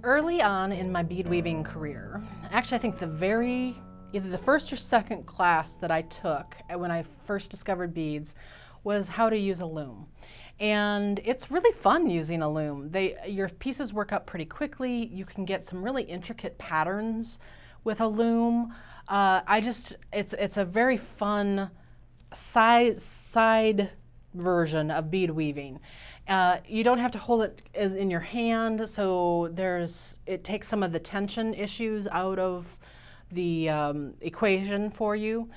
Early on in my bead weaving career, actually I think either the first or second class that I took when I first discovered beads was how to use a loom. And it's really fun using a loom. Your pieces work up pretty quickly. You can get some really intricate patterns with a loom. It's a very fun side version of bead weaving. You don't have to hold it in your hand, so it takes some of the tension issues out of the equation for you.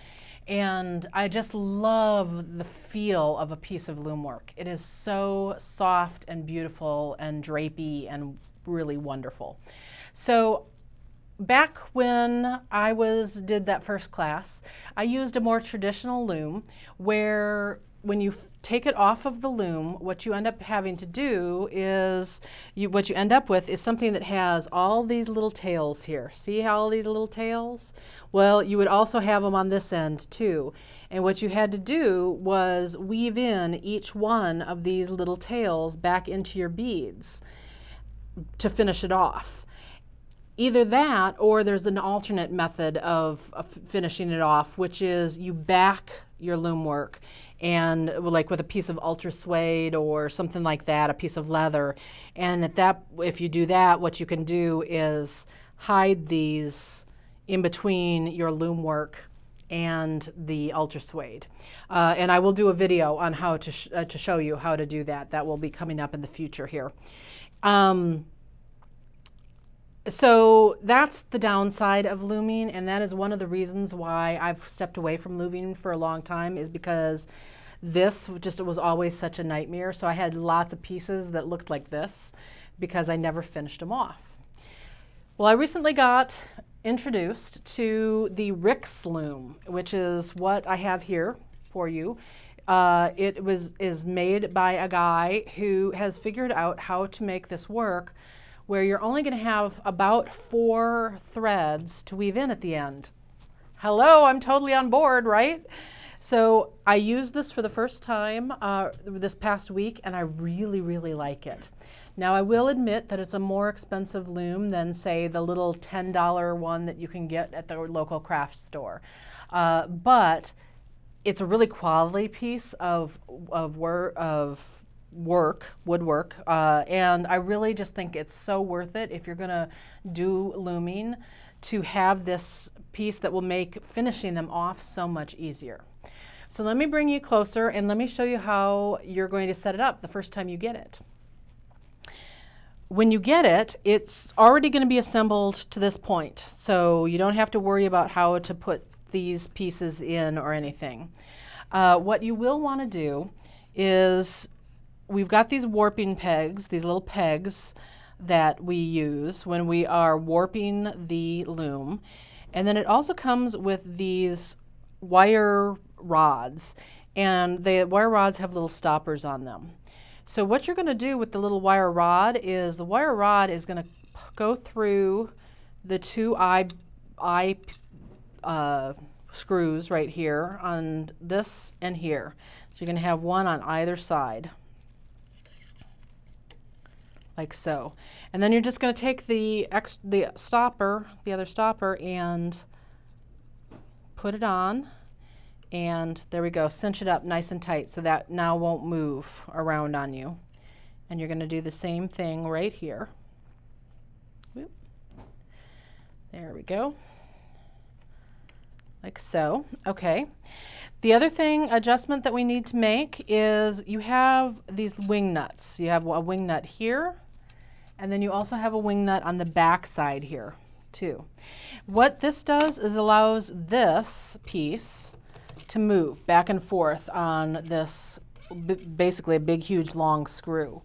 And I just love the feel of a piece of loom work. It is so soft and beautiful and drapey and really wonderful. So back when I did that first class, I used a more traditional loom where when you take it off of the loom, what you end up having to do is, what you end up with is something that has all these little tails here. See all these little tails? Well, you would also have them on this end too. And what you had to do was weave in each one of these little tails back into your beads to finish it off. Either that, or there's an alternate method of finishing it off, which is you back your loom work, and like with a piece of ultra suede or something like that, a piece of leather. And if you do that, what you can do is hide these in between your loom work and the ultra suede. And I will do a video on how to show you how to do that. That will be coming up in the future here. So that's the downside of looming, and that is one of the reasons why I've stepped away from looming for a long time, is because this was always such a nightmare. So I had lots of pieces that looked like this because I never finished them off. Well, I recently got introduced to the Ricks loom, which is what I have here for you. It is made by a guy who has figured out how to make this work where you're only going to have about 4 threads to weave in at the end. Hello, I'm totally on board, right? So I used this for the first time this past week, and I really, really like it. Now I will admit that it's a more expensive loom than, say, the little $10 one that you can get at the local craft store. But it's a really quality piece of woodwork, and I really just think it's so worth it if you're gonna do looming to have this piece that will make finishing them off so much easier. So let me bring you closer and let me show you how you're going to set it up the first time you get it. When you get it, it's already going to be assembled to this point, so you don't have to worry about how to put these pieces in or anything. What you will want to do is, we've got these warping pegs, these little pegs that we use when we are warping the loom. And then it also comes with these wire rods, and the wire rods have little stoppers on them. So what you're going to do with the little wire rod is, the wire rod is going to go through the 2 eye screws right here on this and here. So you're going to have one on either side, like so. And then you're just going to take the other stopper, and put it on, and there we go, cinch it up nice and tight so that now won't move around on you. And you're going to do the same thing right here. Whoop. There we go, like so. Okay. The other adjustment that we need to make is, you have these wing nuts. You have a wing nut here, and then you also have a wing nut on the back side here too. What this does is allows this piece to move back and forth on this, basically a big, huge, long screw.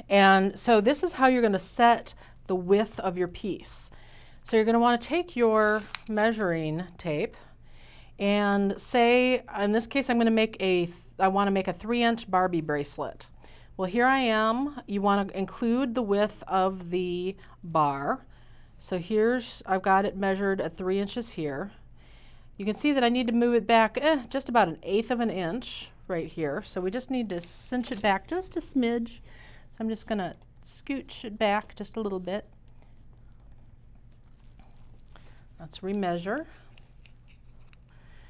And so this is how you're going to set the width of your piece. So you're going to want to take your measuring tape, and say, in this case, I want to make a 3-inch Barbie bracelet. Well, here I am. You want to include the width of the bar. So I've got it measured at 3 inches here. You can see that I need to move it back just about 1/8 of an inch right here. So we just need to cinch it back just a smidge. So I'm just going to scooch it back just a little bit. Let's remeasure.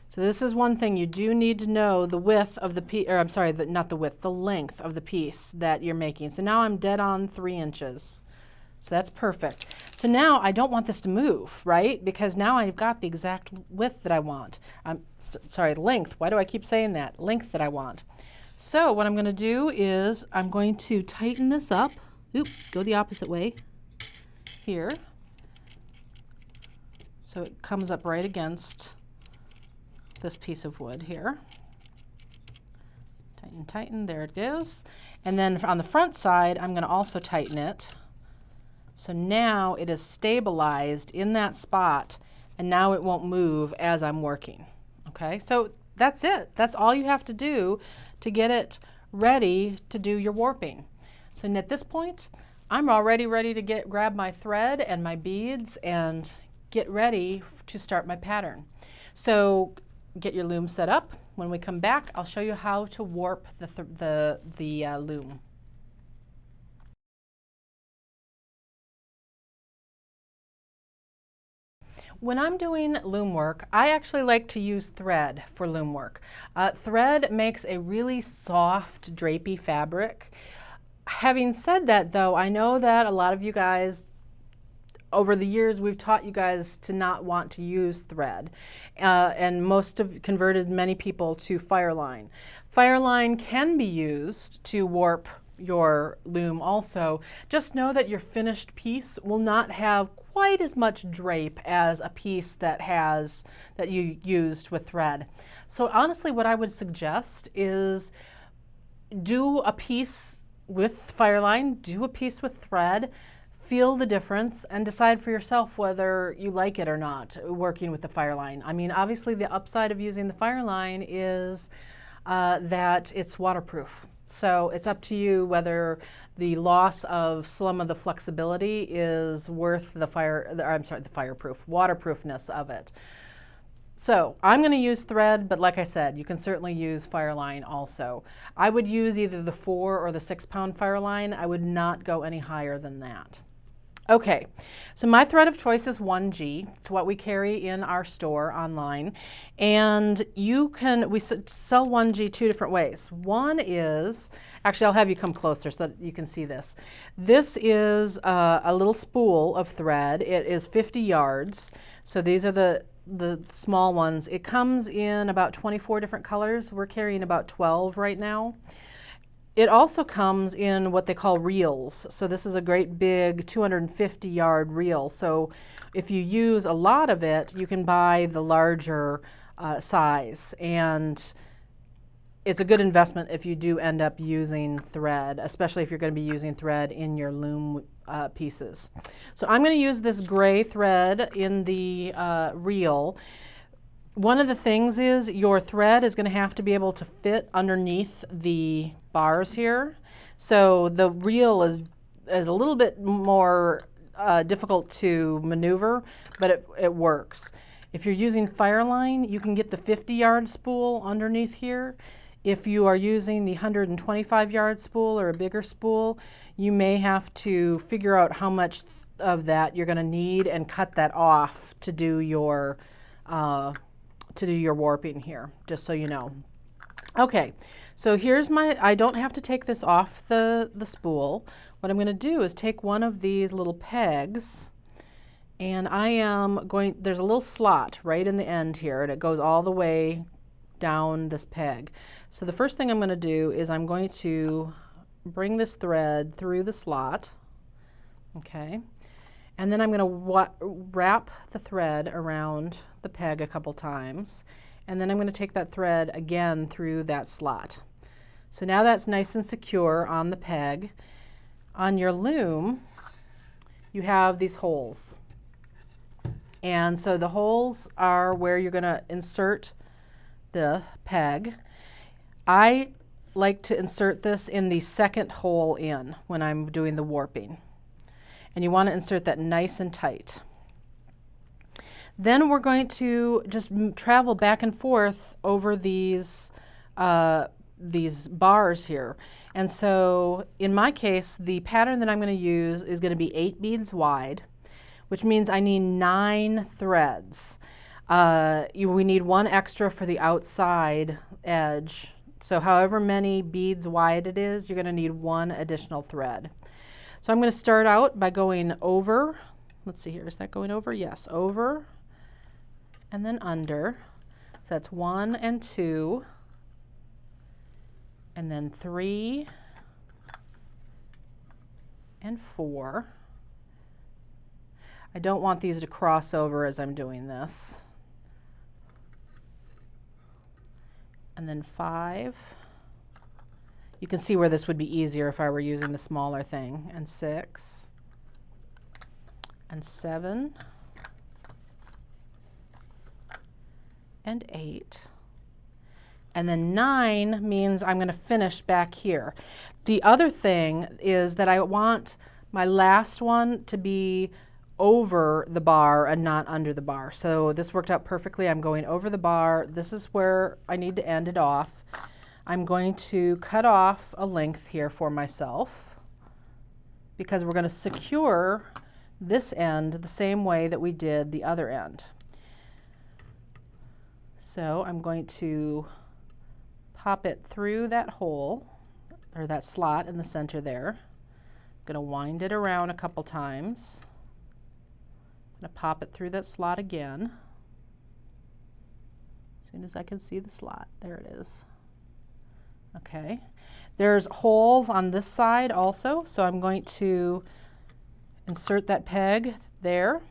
So this is one thing you do need to know, the width of the piece, or I'm sorry, not the width, the length of the piece that you're making. So now I'm dead on 3 inches. So that's perfect. So now I don't want this to move, right? Because now I've got the exact width that I want. Sorry, length. Why do I keep saying that? Length that I want. So what I'm going to do is I'm going to tighten this up. Oop, go the opposite way. Here. So it comes up right against this piece of wood here. Tighten, tighten, there it goes. And then on the front side, I'm going to also tighten it. So now it is stabilized in that spot, and now it won't move as I'm working. Okay, so that's it. That's all you have to do to get it ready to do your warping. So at this point, I'm already ready to grab my thread and my beads and get ready to start my pattern. So get your loom set up. When we come back, I'll show you how to warp the loom. When I'm doing loom work, I actually like to use thread for loom work. Thread makes a really soft, drapey fabric. Having said that, though, I know that a lot of you guys, over the years, we've taught you guys to not want to use thread, and most have converted many people to Fireline. Fireline can be used to warp your loom also. Just know that your finished piece will not have quite as much drape as a piece that you used with thread. So honestly, what I would suggest is do a piece with Fireline, do a piece with thread, feel the difference, and decide for yourself whether you like it or not working with the Fireline. I mean, obviously the upside of using the Fireline is that it's waterproof. So it's up to you whether the loss of some of the flexibility is worth the waterproofness of it. So I'm going to use thread, but like I said, you can certainly use Fireline also. I would use either the 4 or the 6 pound Fireline. I would not go any higher than that. Okay, so my thread of choice is 1G. It's what we carry in our store online. And we sell 1G 2 different ways. One is, actually I'll have you come closer so that you can see this. This is a little spool of thread. It is 50 yards. So these are the small ones. It comes in about 24 different colors. We're carrying about 12 right now. It also comes in what they call reels. So this is a great big 250 yard reel. So if you use a lot of it, you can buy the larger size. And it's a good investment if you do end up using thread, especially if you're going to be using thread in your loom pieces. So I'm going to use this gray thread in the reel. One of the things is your thread is going to have to be able to fit underneath the bars here. So the reel is a little bit more difficult to maneuver, but it works. If you're using Fireline, you can get the 50 yard spool underneath here. If you are using the 125 yard spool or a bigger spool, you may have to figure out how much of that you're going to need and cut that off to do your warping here, just so you know. Okay, so here's I don't have to take this off the spool. What I'm going to do is take one of these little pegs, and there's a little slot right in the end here, and it goes all the way down this peg. So the first thing I'm going to do is I'm going to bring this thread through the slot, okay, and then I'm going to wrap the thread around the peg a couple times, and then I'm going to take that thread again through that slot. So now that's nice and secure on the peg. On your loom, you have these holes. And so the holes are where you're going to insert the peg. I like to insert this in the second hole in when I'm doing the warping. And you want to insert that nice and tight. Then we're going to just travel back and forth over these bars here. And so in my case, the pattern that I'm going to use is going to be 8 beads wide which means I need 9 threads. We need 1 extra for the outside edge. So however many beads wide it is, you're going to need 1 additional thread. So I'm going to start out by going over. Let's see here, is that going over? Yes, over and then under. So that's 1 and 2, and then 3 and 4. I don't want these to cross over as I'm doing this. And then 5. You can see where this would be easier if I were using the smaller thing. And 6 and 7 and 8. And then 9 means I'm going to finish back here. The other thing is that I want my last one to be over the bar and not under the bar. So this worked out perfectly. I'm going over the bar. This is where I need to end it off. I'm going to cut off a length here for myself because we're going to secure this end the same way that we did the other end. So I'm going to pop it through that hole, or that slot in the center there. I'm going to wind it around a couple times. I'm going to pop it through that slot again. As soon as I can see the slot, there it is. Okay. There's holes on this side also, so I'm going to insert that peg there.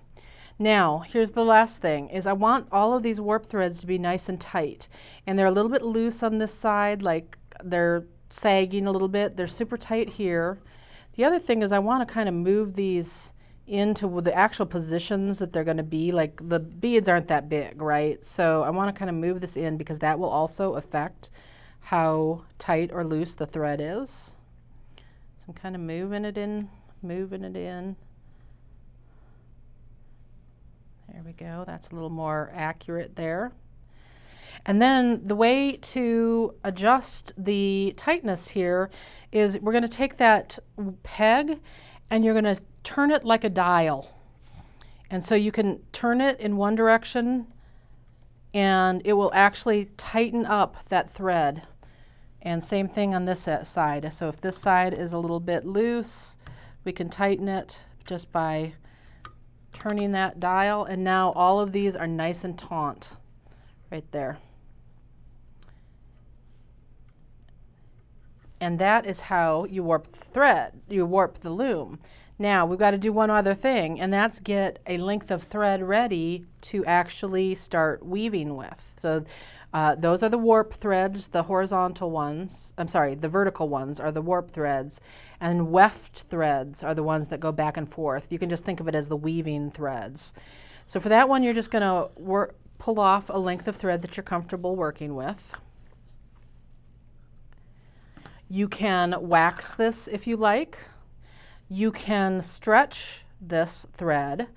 Now, here's the last thing, is I want all of these warp threads to be nice and tight. And they're a little bit loose on this side, like they're sagging a little bit. They're super tight here. The other thing is I want to kind of move these into the actual positions that they're going to be. Like the beads aren't that big, right? So I want to kind of move this in because that will also affect how tight or loose the thread is. So I'm kind of moving it in, moving it in. There we go, that's a little more accurate there. And then the way to adjust the tightness here is we're going to take that peg and you're going to turn it like a dial. And so you can turn it in one direction and it will actually tighten up that thread. And same thing on this side. So if this side is a little bit loose, we can tighten it just by turning that dial, and now all of these are nice and taut right there. And that is how you warp the thread, you warp the loom. Now we've got to do one other thing, and that's get a length of thread ready to actually start weaving with. So those are the warp threads, the horizontal ones, the vertical ones are the warp threads, and weft threads are the ones that go back and forth. You can just think of it as the weaving threads. So for that one, you're just going to pull off a length of thread that you're comfortable working with. You can wax this if you like. You can stretch this thread.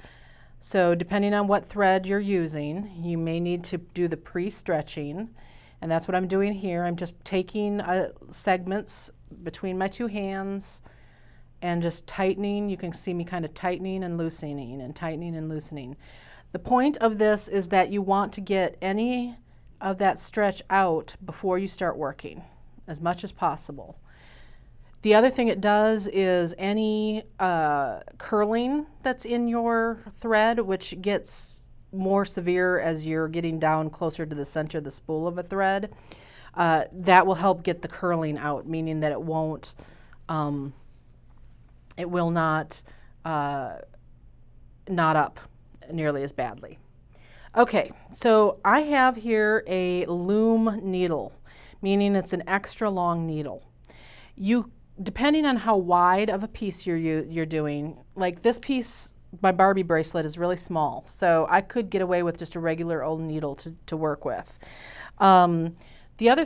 So depending on what thread you're using, you may need to do the pre-stretching, and that's what I'm doing here. I'm just taking segments between my 2 hands and just tightening. You can see me kind of tightening and loosening and tightening and loosening. The point of this is that you want to get any of that stretch out before you start working, as much as possible. The other thing it does is any curling that's in your thread, which gets more severe as you're getting down closer to the center of the spool of a thread, that will help get the curling out, meaning that it won't, it will not knot up nearly as badly. Okay, so I have here a loom needle, meaning it's an extra long needle. Depending on how wide of a piece you're doing, like this piece, my Barbie bracelet is really small, so I could get away with just a regular old needle to work with. The other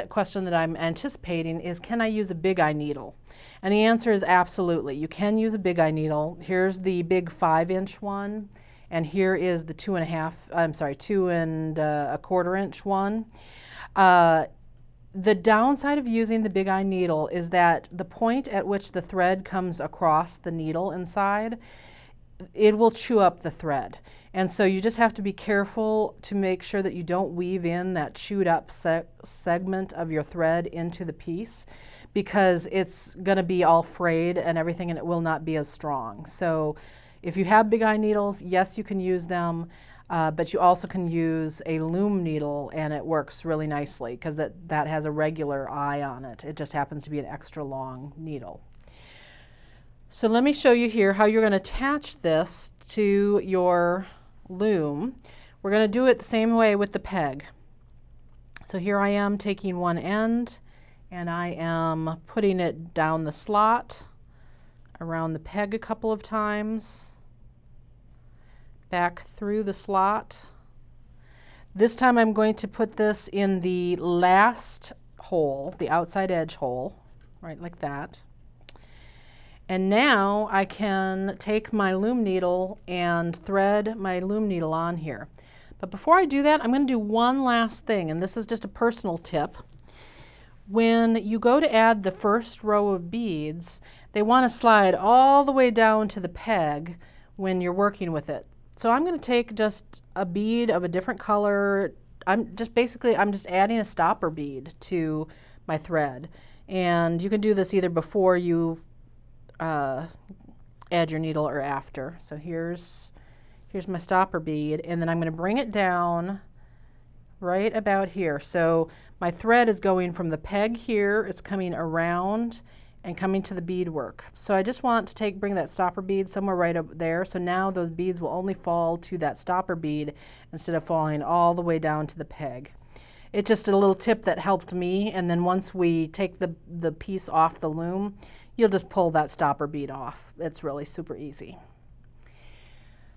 question that I'm anticipating is, can I use a big eye needle? And the answer is absolutely. You can use a big eye needle. Here's the big 5-inch one, and here is the 2 and a quarter inch one. The downside of using the big eye needle is that the point at which the thread comes across the needle inside, it will chew up the thread. And so you just have to be careful to make sure that you don't weave in that chewed up segment of your thread into the piece, because it's going to be all frayed and everything, and it will not be as strong. So if you have big eye needles, yes, you can use them, but you also can use a loom needle, and it works really nicely because that has a regular eye on it. It just happens to be an extra long needle. So let me show you here how you're going to attach this to your loom. We're going to do it the same way with the peg. So here I am taking one end, and I am putting it down the slot, around the peg a couple of times, back through the slot. This time I'm going to put this in the last hole, the outside edge hole, right like that. And now I can take my loom needle and thread my loom needle on here. But before I do that, I'm going to do one last thing, and this is just a personal tip. When you go to add the first row of beads, they want to slide all the way down to the peg when you're working with it. So I'm going to take just a bead of a different color. I'm just adding a stopper bead to my thread. And you can do this either before you add your needle or after. So here's my stopper bead, and then I'm going to bring it down right about here. So my thread is going from the peg here, it's coming around and coming to the beadwork. So I just want to bring that stopper bead somewhere right up there. So now those beads will only fall to that stopper bead instead of falling all the way down to the peg. It's just a little tip that helped me, and then once we take the piece off the loom, you'll just pull that stopper bead off. It's really super easy.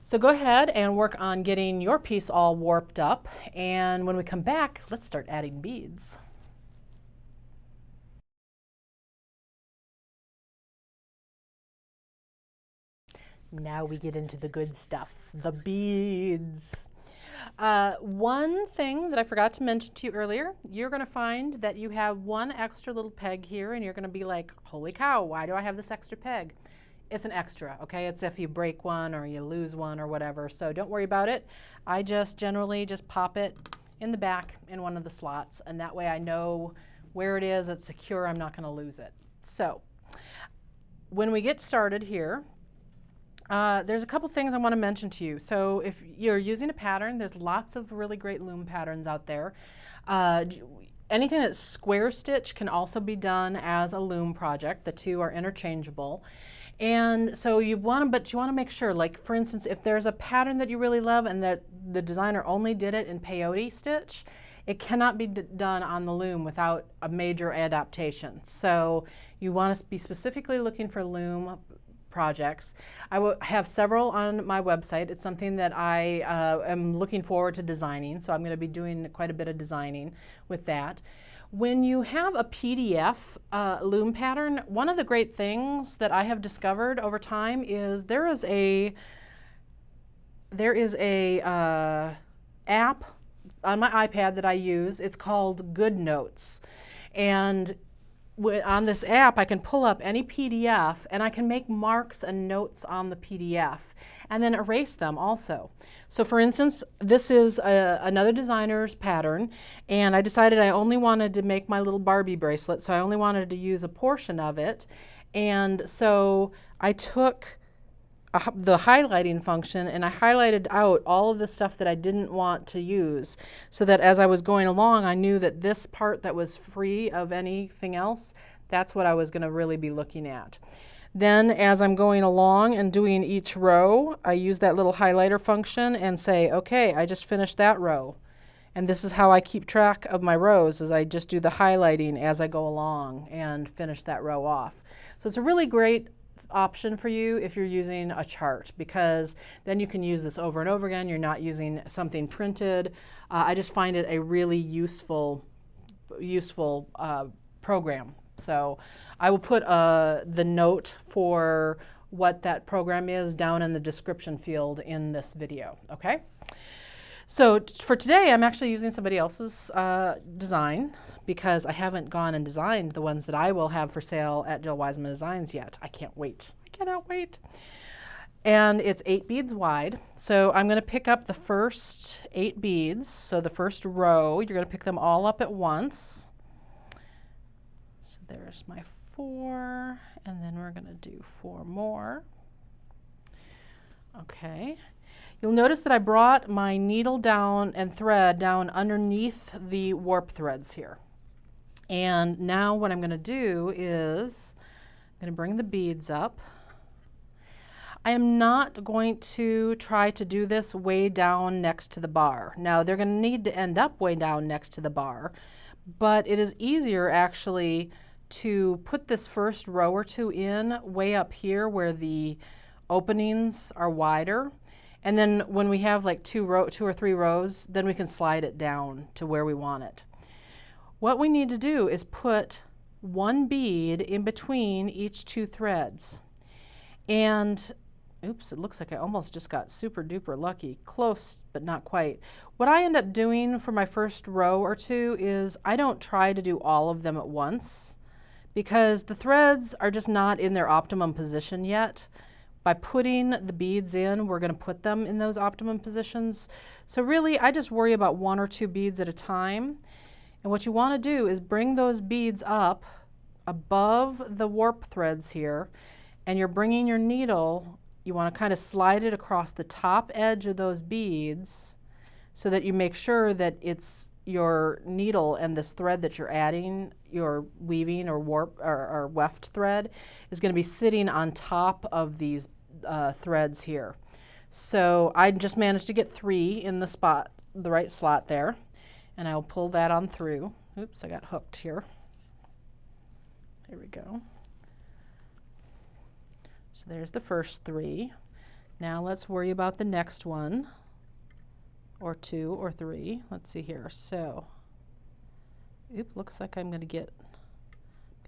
So go ahead and work on getting your piece all warped up, and when we come back, let's start adding beads. Now we get into the good stuff, the beads. One thing that I forgot to mention to you earlier, you're going to find that you have one extra little peg here, and you're going to be like, holy cow, why do I have this extra peg? It's an extra, okay? It's if you break one or you lose one or whatever, so don't worry about it. I just generally just pop it in the back in one of the slots, and that way I know where it is, it's secure, I'm not going to lose it. So when we get started here, there's a couple things I want to mention to you. So if you're using a pattern, there's lots of really great loom patterns out there. Anything that's square stitch can also be done as a loom project. The two are interchangeable. And so you want to make sure, like for instance, if there's a pattern that you really love and that the designer only did it in peyote stitch, it cannot be done on the loom without a major adaptation. So you want to be specifically looking for loom projects. I will have several on my website. It's something that I am looking forward to designing, so I'm going to be doing quite a bit of designing with that. When you have a PDF loom pattern, one of the great things that I have discovered over time is there is a app on my iPad that I use. It's called Good Notes, and on this app I can pull up any PDF and I can make marks and notes on the PDF and then erase them also. So for instance, this is another designer's pattern, and I decided I only wanted to make my little Barbie bracelet, so I only wanted to use a portion of it, and so I took the highlighting function and I highlighted out all of the stuff that I didn't want to use, so that as I was going along I knew that this part that was free of anything else, that's what I was going to really be looking at. Then as I'm going along and doing each row, I use that little highlighter function and say, okay, I just finished that row. And this is how I keep track of my rows, is I just do the highlighting as I go along and finish that row off. So it's a really great option for you if you're using a chart, because then you can use this over and over again. You're not using something printed. I just find it a really useful program. So I will put the note for what that program is down in the description field in this video, okay? So for today, I'm actually using somebody else's design, because I haven't gone and designed the ones that I will have for sale at Jill Wiseman Designs yet. I can't wait. I cannot wait. and it's 8 beads wide. So I'm going to pick up the first 8 beads. So the first row, you're going to pick them all up at once. So there's my 4, and then we're going to do 4 more. Okay. You'll notice that I brought my needle down and thread down underneath the warp threads here. And now what I'm going to do is I'm going to bring the beads up. I am not going to try to do this way down next to the bar. Now they're going to need to end up way down next to the bar, but it is easier actually to put this first row or 2 in way up here where the openings are wider. And then when we have like 2 or 3 rows, then we can slide it down to where we want it. What we need to do is put 1 bead in between each 2 threads. And, oops, it looks like I almost just got super duper lucky. Close, but not quite. What I end up doing for my first row or 2 is I don't try to do all of them at once because the threads are just not in their optimum position yet. By putting the beads in, we're going to put them in those optimum positions. So really, I just worry about 1 or 2 beads at a time. And what you want to do is bring those beads up above the warp threads here, and you're bringing your needle, you want to kind of slide it across the top edge of those beads so that you make sure that it's your needle and this thread that you're adding, your weaving or warp or weft thread, is going to be sitting on top of these threads here. So I just managed to get 3 in the spot, the right slot there, and I'll pull that on through. Oops, I got hooked here. There we go. So there's the first 3. Now let's worry about the next one, or 2 or 3. Let's see here. So, looks like I'm going to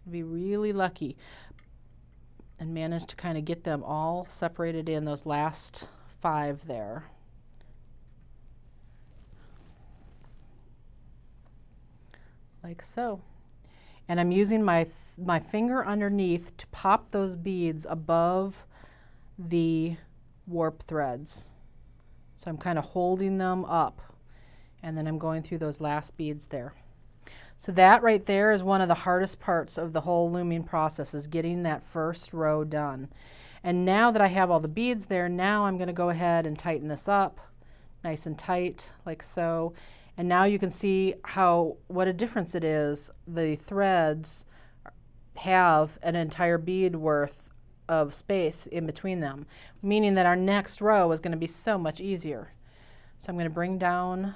be really lucky and manage to kind of get them all separated in those last 5 there. Like so. And I'm using my finger underneath to pop those beads above the warp threads. So I'm kind of holding them up, and then I'm going through those last beads there. So that right there is one of the hardest parts of the whole looming process, is getting that first row done. And now that I have all the beads there, now I'm going to go ahead and tighten this up nice and tight, like so. And now you can see what a difference it is. The threads have an entire bead worth of space in between them, meaning that our next row is going to be so much easier. So I'm going to bring down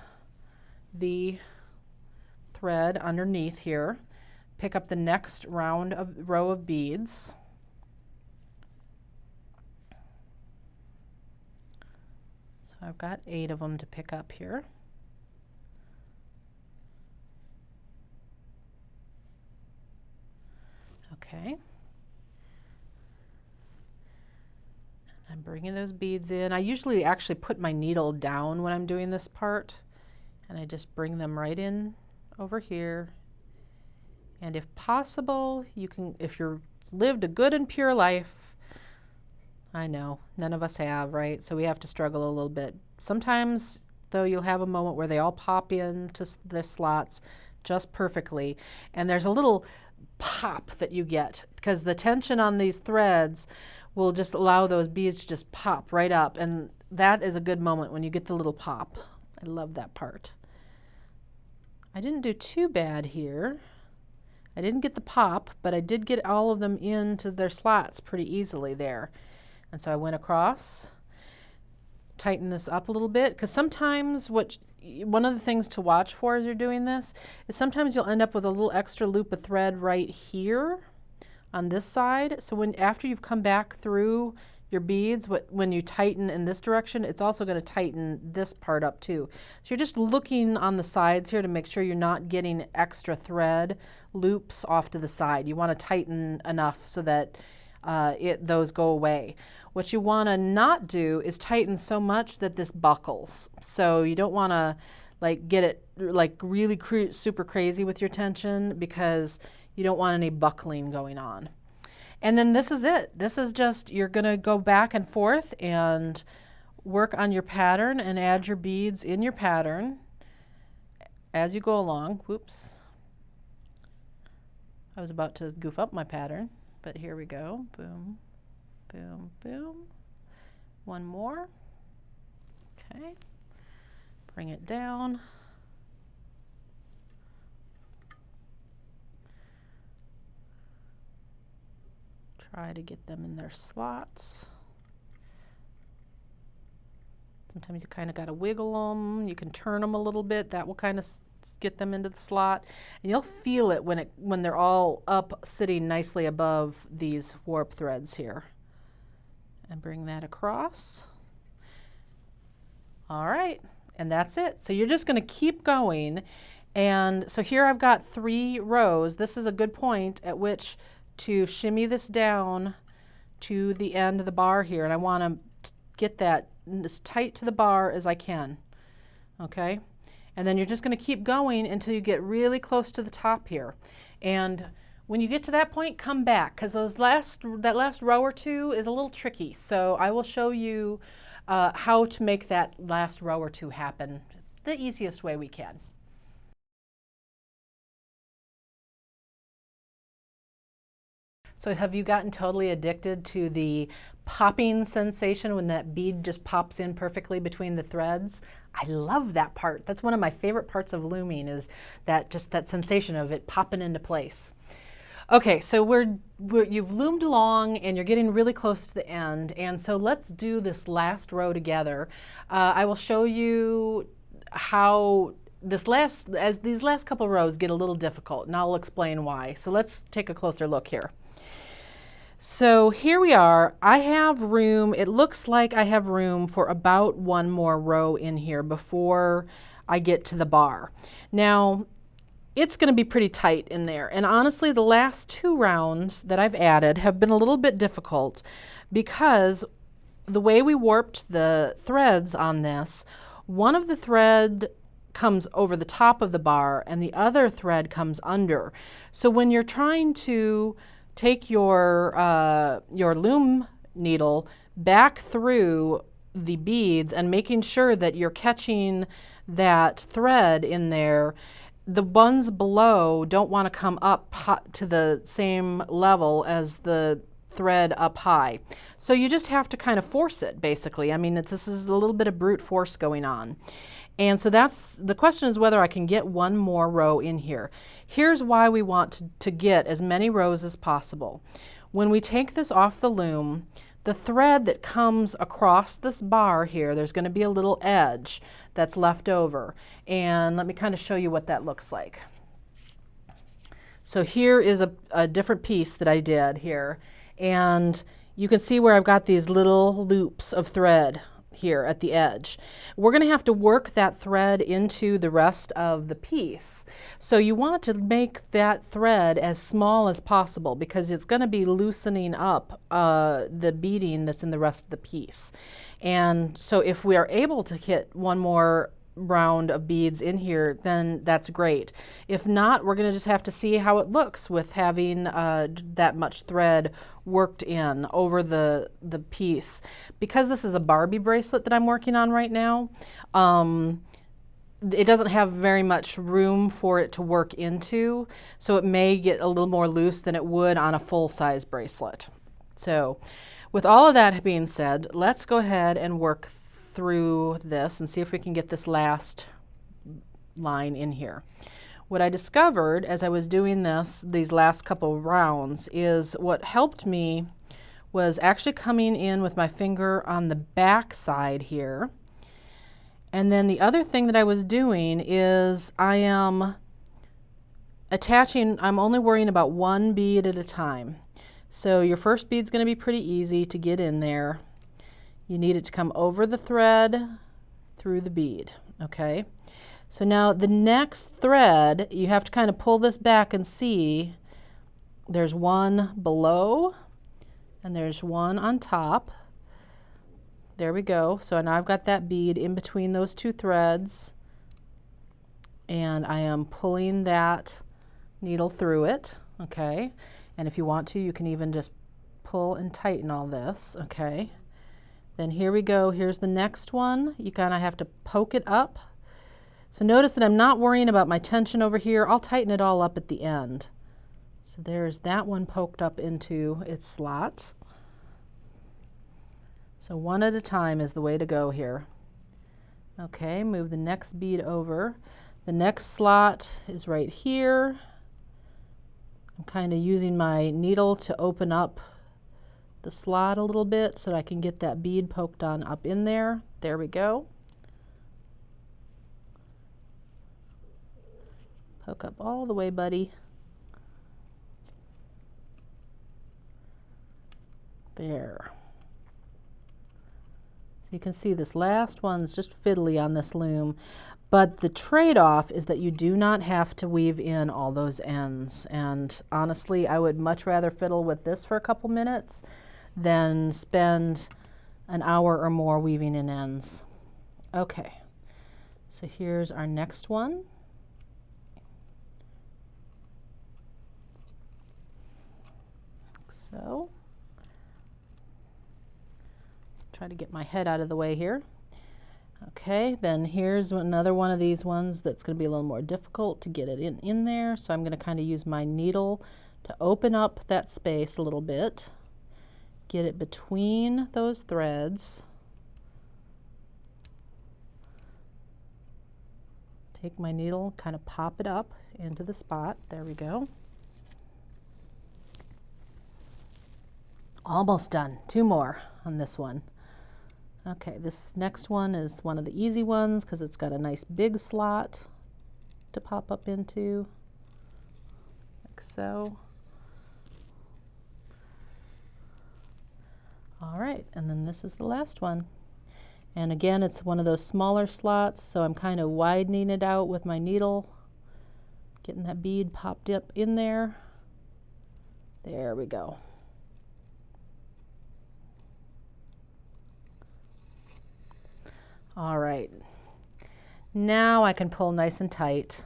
the thread underneath here, pick up the next row of beads. So I've got 8 of them to pick up here. Okay. I'm bringing those beads in. I usually actually put my needle down when I'm doing this part, and I just bring them right in over here. And if possible, you can, if you've lived a good and pure life, I know, none of us have, right? So we have to struggle a little bit. Sometimes, though, you'll have a moment where they all pop into the slots just perfectly, and there's a little pop that you get because the tension on these threads will just allow those beads to just pop right up, and that is a good moment when you get the little pop. I love that part. I didn't do too bad here. I didn't get the pop, but I did get all of them into their slots pretty easily there. And so I went across, tighten this up a little bit, because sometimes one of the things to watch for as you're doing this is sometimes you'll end up with a little extra loop of thread right here on this side. So after you've come back through your beads, when you tighten in this direction, it's also going to tighten this part up too. So you're just looking on the sides here to make sure you're not getting extra thread loops off to the side. You want to tighten enough so that those go away. What you want to not do is tighten so much that this buckles. So you don't want to get it really super crazy with your tension, because you don't want any buckling going on. And then this is it. This is just, you're gonna go back and forth and work on your pattern and add your beads in your pattern as you go along. Whoops. I was about to goof up my pattern, but here we go. Boom, boom, boom. One more. Okay. Bring it down. Try to get them in their slots. Sometimes you kind of got to wiggle them. You can turn them a little bit. That will kind of get them into the slot. And you'll feel it when they're all up, sitting nicely above these warp threads here. And bring that across. All right, and that's it. So you're just going to keep going. And so here I've got 3 rows. This is a good point at which to shimmy this down to the end of the bar here, and I want to get that as tight to the bar as I can. Okay, and then you're just going to keep going until you get really close to the top here. And when you get to that point, come back, because that last row or 2 is a little tricky. So I will show you how to make that last row or 2 happen the easiest way we can. So have you gotten totally addicted to the popping sensation when that bead just pops in perfectly between the threads? I love that part. That's one of my favorite parts of looming, is that sensation of it popping into place. Okay, so you've loomed along and you're getting really close to the end, and so let's do this last row together. I will show you how these last couple rows get a little difficult, and I'll explain why. So let's take a closer look here. So here we are. I have room, it looks like I have room for about 1 more row in here before I get to the bar. Now, it's going to be pretty tight in there. And honestly, the last 2 rounds that I've added have been a little bit difficult because the way we warped the threads on this, one of the thread comes over the top of the bar and the other thread comes under. So when you're trying to take your loom needle back through the beads and making sure that you're catching that thread in there, the ones below don't want to come up to the same level as the thread up high. So you just have to kind of force it, basically. I mean, this is a little bit of brute force going on. And so the question is whether I can get 1 more row in here. Here's why we want to get as many rows as possible. When we take this off the loom, the thread that comes across this bar here, there's going to be a little edge that's left over. And let me kind of show you what that looks like. So here is a different piece that I did here. And you can see where I've got these little loops of thread here at the edge. We're going to have to work that thread into the rest of the piece. So you want to make that thread as small as possible because it's going to be loosening up the beading that's in the rest of the piece. And so if we are able to hit 1 more round of beads in here, then that's great. If not, we're going to just have to see how it looks with having that much thread worked in over the piece. Because this is a Barbie bracelet that I'm working on right now, it doesn't have very much room for it to work into, so it may get a little more loose than it would on a full-size bracelet. So with all of that being said, let's go ahead and work through this and see if we can get this last line in here. What I discovered as I was doing these last couple of rounds is what helped me was actually coming in with my finger on the back side here. And then the other thing that I was doing is I am attaching, I'm only worrying about 1 bead at a time. So your first bead's going to be pretty easy to get in there. You need it to come over the thread through the bead, okay? So now the next thread, you have to kind of pull this back and see there's 1 below and there's 1 on top. There we go. So now I've got that bead in between those 2 threads and I am pulling that needle through it, okay? And if you want to, you can even just pull and tighten all this, okay? Then here we go, here's the next one. You kind of have to poke it up. So notice that I'm not worrying about my tension over here. I'll tighten it all up at the end. So there's that one poked up into its slot. So one at a time is the way to go here. Okay, move the next bead over. The next slot is right here. I'm kind of using my needle to open up the slot a little bit so that I can get that bead poked on up in there. There we go. Poke up all the way, buddy. There. So you can see this last one's just fiddly on this loom. But the trade-off is that you do not have to weave in all those ends. And honestly, I would much rather fiddle with this for a couple minutes than spend an hour or more weaving in ends. Okay, so here's our next one. So, try to get my head out of the way here. Okay, then here's another one of these ones that's going to be a little more difficult to get it in there. So I'm going to kind of use my needle to open up that space a little bit, get it between those threads. Take my needle, kind of pop it up into the spot. There we go. Almost done. Two more on this one. Okay, this next one is one of the easy ones because it's got a nice big slot to pop up into, like so. All right, and then this is the last one. And again, it's one of those smaller slots, so I'm kind of widening it out with my needle, getting that bead popped up in there. There we go. All right, now I can pull nice and tight.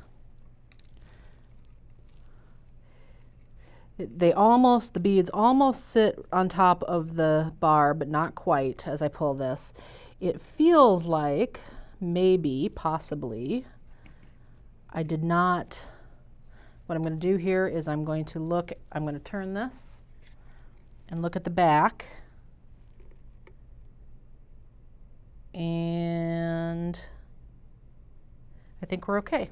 The beads almost sit on top of the bar, but not quite as I pull this. It feels like maybe, possibly, I did not. What I'm going to do here is I'm going to turn this and look at the back. And I think we're okay.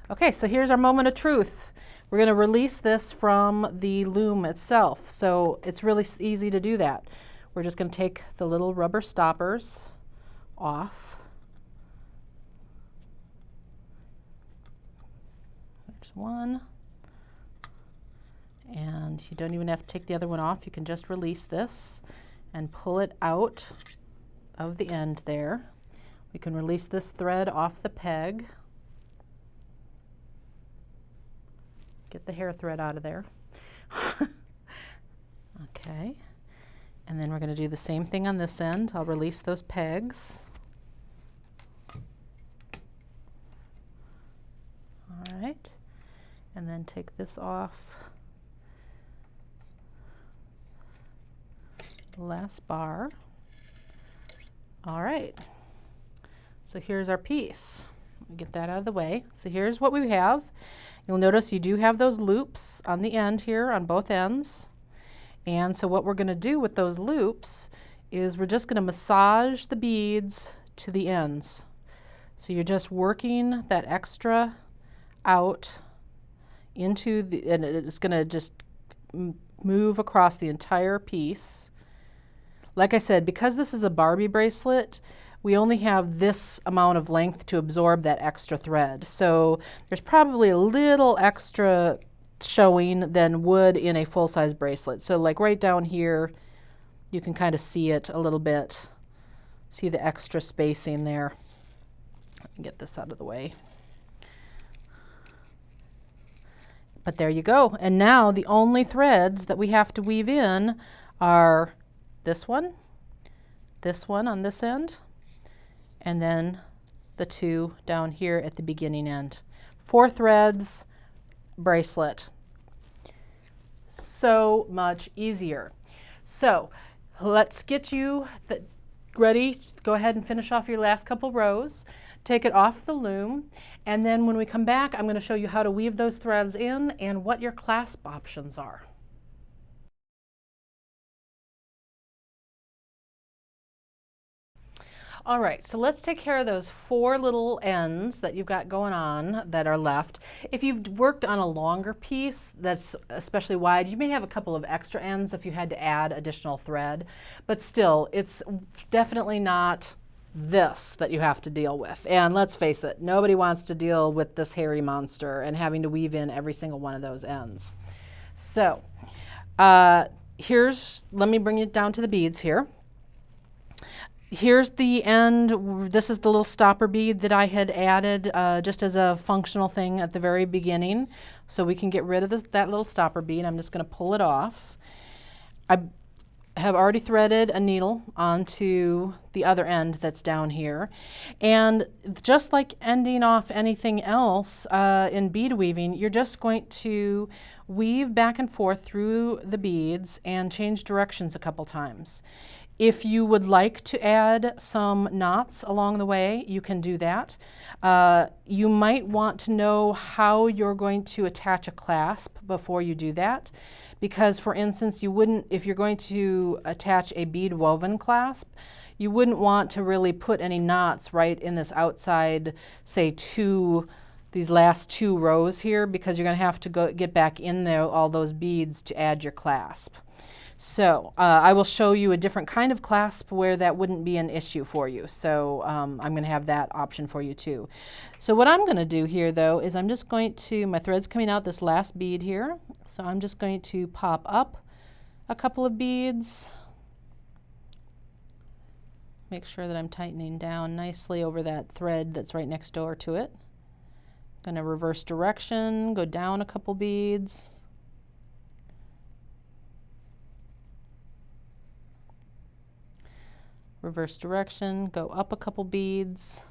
Okay, so here's our moment of truth. We're going to release this from the loom itself. So it's really easy to do that. We're just going to take the little rubber stoppers off. There's one. And you don't even have to take the other one off. You can just release this and pull it out of the end there. We can release this thread off the peg. Get the hair thread out of there. Okay, and then we're going to do the same thing on this end. I'll release those pegs. All right, and then take this off the last bar. All right, so here's our piece. Let me get that out of the way. So here's what we have. You'll notice you do have those loops on the end here on both ends. And so what we're going to do with those loops is we're just going to massage the beads to the ends. So you're just working that extra out into the, and it's going to just move across the entire piece. Like I said, because this is a Barbie bracelet, we only have this amount of length to absorb that extra thread. So there's probably a little extra showing than would in a full-size bracelet. So like right down here, you can kind of see it a little bit. See the extra spacing there. Let me get this out of the way. But there you go. And now the only threads that we have to weave in are this one on this end, and then the two down here at the beginning end. 4 threads, bracelet. So much easier. So let's get you ready. Go ahead and finish off your last couple rows. Take it off the loom, and then when we come back, I'm going to show you how to weave those threads in and what your clasp options are. All right, so let's take care of those 4 little ends that you've got going on that are left. If you've worked on a longer piece that's especially wide, you may have a couple of extra ends if you had to add additional thread, but still, it's definitely not this that you have to deal with. And let's face it, nobody wants to deal with this hairy monster and having to weave in every single one of those ends. So let me bring it down to the beads here. Here's the end. This is the little stopper bead that I had added just as a functional thing at the very beginning. So we can get rid of that little stopper bead. I'm just going to pull it off. I have already threaded a needle onto the other end that's down here. And just like ending off anything else in bead weaving, you're just going to weave back and forth through the beads and change directions a couple times. If you would like to add some knots along the way, you can do that. You might want to know how you're going to attach a clasp before you do that, because for instance, if you're going to attach a bead woven clasp, you wouldn't want to really put any knots right in this outside, say these last 2 rows here, because you're going to have to get back in there all those beads to add your clasp. So I will show you a different kind of clasp where that wouldn't be an issue for you. So I'm going to have that option for you too. So what I'm going to do here though is I'm just going to, my thread's coming out this last bead here. So I'm just going to pop up a couple of beads. Make sure that I'm tightening down nicely over that thread that's right next door to it. I'm going to reverse direction, go down a couple beads. Reverse direction, go up a couple beads.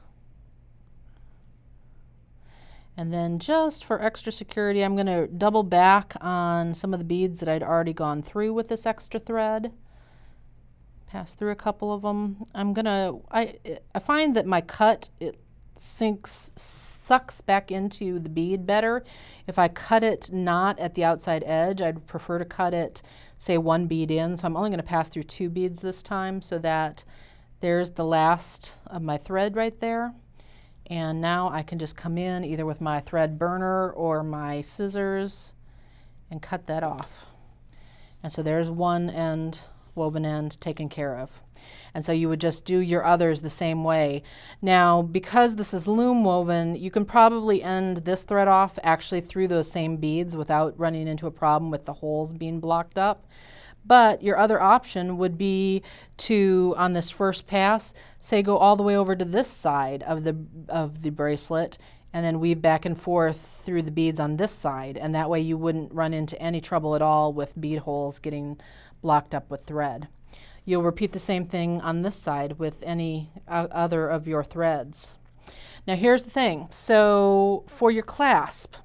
And then just for extra security, I'm going to double back on some of the beads that I'd already gone through with this extra thread. Pass through a couple of them. I find that my cut, it sucks back into the bead better. If I cut it not at the outside edge, I'd prefer to cut it, say 1 bead in. So I'm only going to pass through 2 beads this time, so that there's the last of my thread right there. And now I can just come in either with my thread burner or my scissors and cut that off. And so there's one end, woven end, taken care of. And so you would just do your others the same way. Now, because this is loom woven, you can probably end this thread off actually through those same beads without running into a problem with the holes being blocked up. But your other option would be to, on this first pass, say go all the way over to this side of the bracelet and then weave back and forth through the beads on this side. And that way you wouldn't run into any trouble at all with bead holes getting blocked up with thread. You'll repeat the same thing on this side with any other of your threads. Now here's the thing. So for your clasp,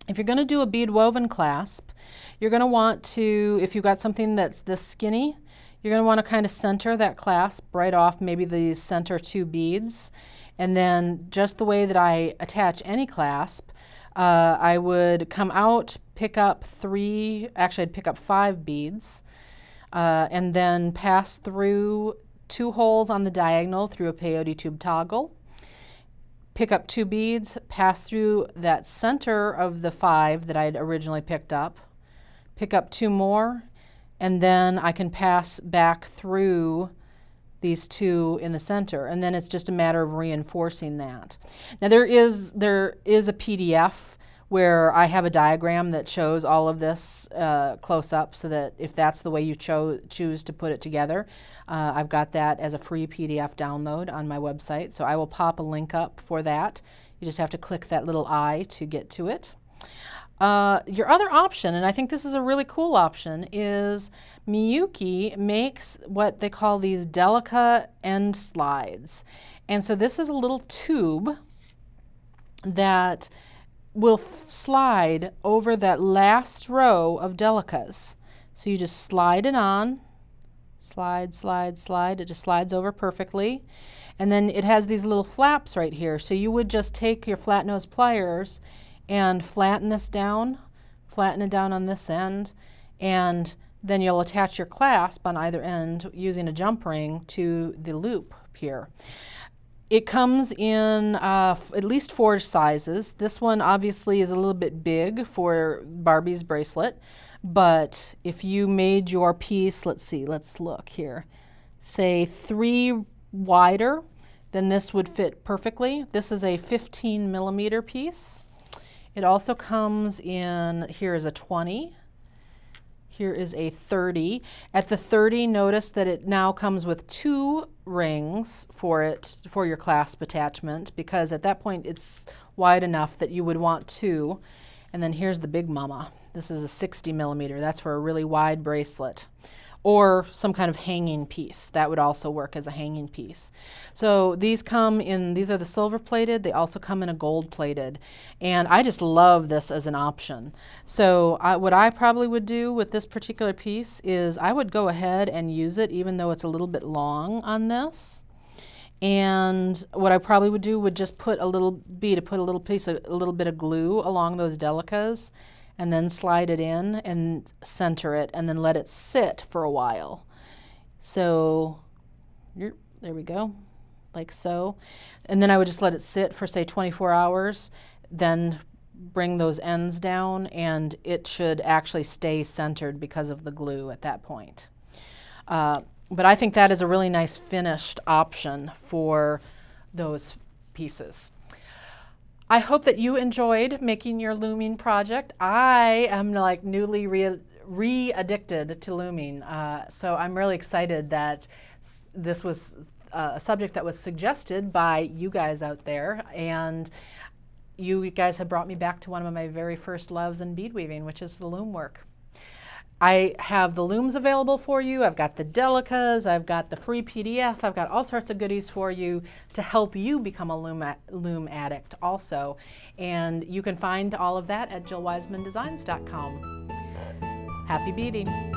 if you're going to do a bead woven clasp, you're going to want to, if you've got something that's this skinny, you're going to want to kind of center that clasp right off maybe the center 2 beads. And then just the way that I attach any clasp, I would come out, pick up 3, actually I'd pick up 5 beads, and then pass through 2 holes on the diagonal through a peyote tube toggle. Pick up 2 beads, pass through that center of the 5 that I'd originally picked up, pick up 2 more, and then I can pass back through these 2 in the center, and then it's just a matter of reinforcing that. Now there is a PDF where I have a diagram that shows all of this close up, so that if that's the way you choose to put it together, I've got that as a free PDF download on my website, so I will pop a link up for that. You just have to click that little I to get to it. Your other option, and I think this is a really cool option, is Miyuki makes what they call these Delica end slides. And so this is a little tube that will slide over that last row of Delicas. So you just slide it on Slide, slide, slide. It just slides over perfectly. And then it has these little flaps right here. So you would just take your flat nose pliers and flatten this down, flatten it down on this end, and then you'll attach your clasp on either end using a jump ring to the loop here. It comes in at least 4 sizes. This one obviously is a little bit big for Barbie's bracelet, but if you made your piece, let's see, let's look here, say 3 wider, then this would fit perfectly. This is a 15 millimeter piece. It also comes in, here is a 20. Here is a 30. At the 30, notice that it now comes with 2 rings for your clasp attachment, because at that point it's wide enough that you would want 2. And then here's the big mama. This is a 60 millimeter. That's for a really wide bracelet. Or some kind of hanging piece. That would also work as a hanging piece. So these come in, these are the silver plated. They also come in a gold plated. And I just love this as an option. So what I probably would do with this particular piece is I would go ahead and use it even though it's a little bit long on this. And what I probably would do would just put a little bit of glue along those delicas, and then slide it in and center it and then let it sit for a while. So there we go, like so. And then I would just let it sit for say 24 hours, then bring those ends down, and it should actually stay centered because of the glue at that point. But I think that is a really nice finished option for those pieces. I hope that you enjoyed making your looming project. I am like newly re-addicted to looming, so I'm really excited that this was a subject that was suggested by you guys out there, and you guys have brought me back to one of my very first loves in bead weaving, which is the loom work. I have the looms available for you. I've got the delicas, I've got the free PDF, I've got all sorts of goodies for you to help you become a loom addict also. And you can find all of that at JillWisemanDesigns.com. Happy beading.